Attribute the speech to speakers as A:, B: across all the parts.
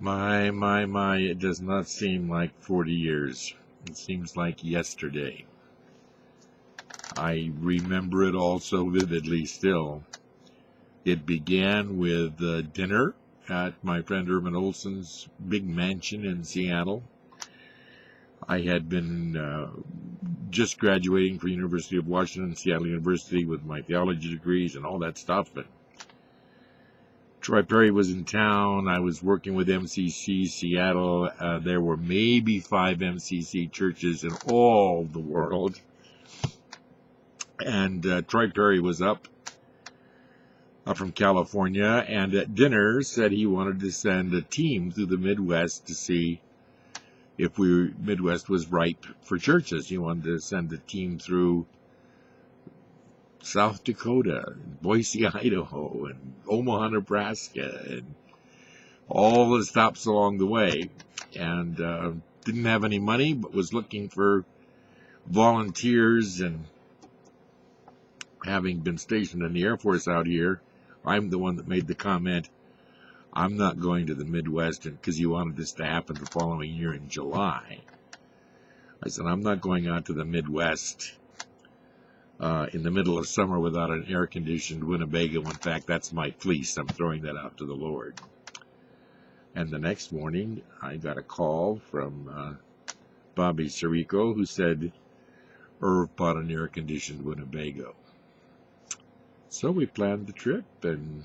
A: My, it does not seem like 40 years. It seems like yesterday. I remember it all so vividly still. It began with dinner at my friend Irvin Olson's big mansion in Seattle. I had been just graduating from University of Washington, Seattle University, with my theology degrees and all that stuff. But Troy Perry was in town. I was working with MCC Seattle. There were maybe 5 MCC churches in all the world. And Troy Perry was up from California, and at dinner said he wanted to send a team through the Midwest to see if Midwest was ripe for churches. He wanted to send a team through South Dakota, Boise, Idaho, and Omaha, Nebraska, and all the stops along the way. And didn't have any money, but was looking for volunteers. And having been stationed in the Air Force out here, I'm the one that made the comment, I'm not going to the Midwest, because you wanted this to happen the following year in July. I said, I'm not going out to the Midwest in the middle of summer without an air-conditioned Winnebago. In fact, that's my fleece. I'm throwing that out to the Lord. And the next morning, I got a call from Bobby Sirico, who said, Irv bought an air-conditioned Winnebago. So we planned the trip, and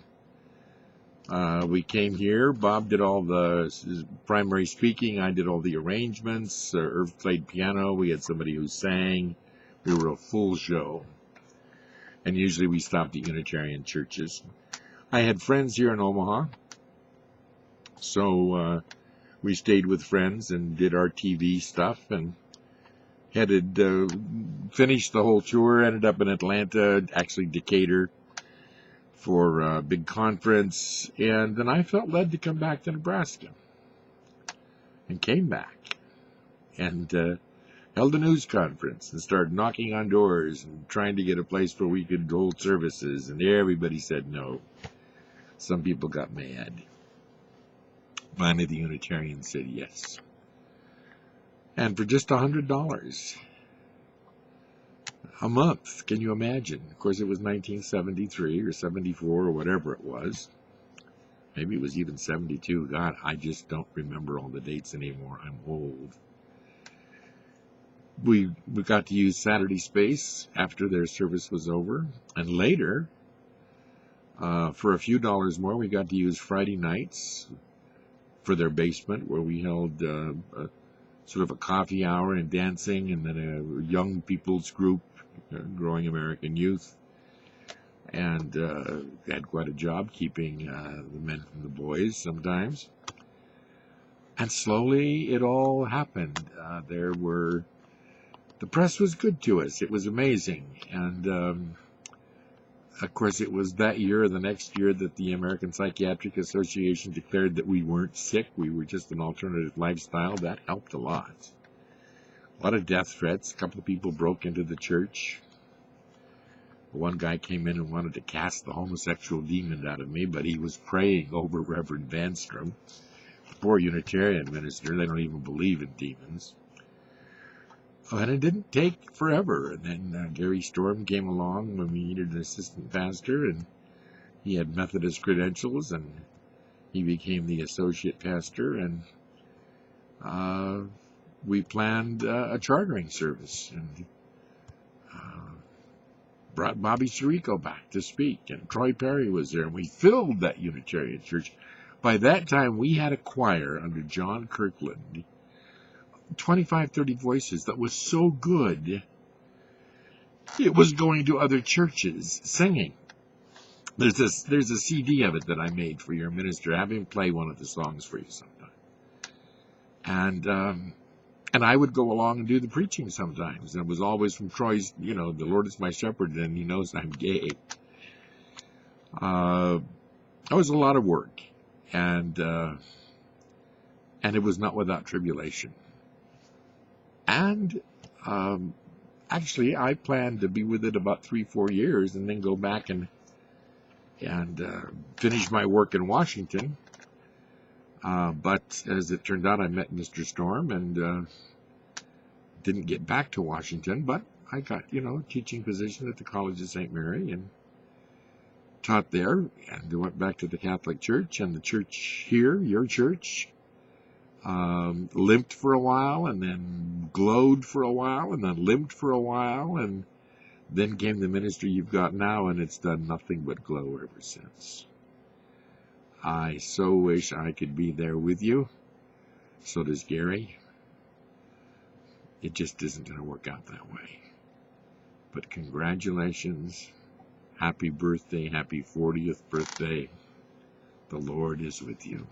A: we came here. Bob did all the primary speaking. I did all the arrangements. Irv played piano. We had somebody who sang. We were a full show. And usually we stopped at Unitarian churches. I had friends here in Omaha. So we stayed with friends and did our TV stuff, and finished the whole tour, ended up in Atlanta, actually Decatur, for a big conference, and then I felt led to come back to Nebraska, and came back, and held a news conference, and started knocking on doors, and trying to get a place where we could hold services, and everybody said no. Some people got mad. Finally, the Unitarians said yes. And for just $100 a month, can you imagine? Of course, it was 1973 or 74 or whatever it was. Maybe it was even 72. God, I just don't remember all the dates anymore. I'm old. We got to use Saturday space after their service was over. And later, for a few dollars more, we got to use Friday nights for their basement, where we held sort of a coffee hour and dancing, and then a young people's group, Growing American Youth, and had quite a job keeping the men from the boys sometimes. And slowly it all happened. The press was good to us. It was amazing. And of course, it was that year or the next year that the American Psychiatric Association declared that we weren't sick. We were just an alternative lifestyle. That helped a lot. A lot of death threats. A couple of people broke into the church. One guy came in and wanted to cast the homosexual demon out of me, but he was praying over Reverend Vanstrom, the poor Unitarian minister. They don't even believe in demons. And it didn't take forever. And then Gary Storm came along when we needed an assistant pastor, and he had Methodist credentials, and he became the associate pastor, and we planned a chartering service, and brought Bobby Sirico back to speak, and Troy Perry was there, and we filled that Unitarian church. By that time, we had a choir under John Kirkland, 25, 30 voices, that was so good, it was going to other churches singing. There's a CD of it that I made for your minister. Have him play one of the songs for you sometime. And I would go along and do the preaching sometimes. And it was always from Troy's, the Lord is my shepherd, and he knows I'm gay. That was a lot of work. And it was not without tribulation. And actually, I planned to be with it about 3-4 years and then go back and finish my work in Washington. But as it turned out, I met Mr. Storm and didn't get back to Washington, but I got, a teaching position at the College of St. Mary and taught there, and went back to the Catholic Church, and the church here, your church, limped for a while, and then glowed for a while, and then limped for a while, and then came the ministry you've got now, and it's done nothing but glow ever since. I so wish I could be there with you. So does Gary. It just isn't going to work out that way. But congratulations. Happy birthday. Happy 40th birthday. The Lord is with you.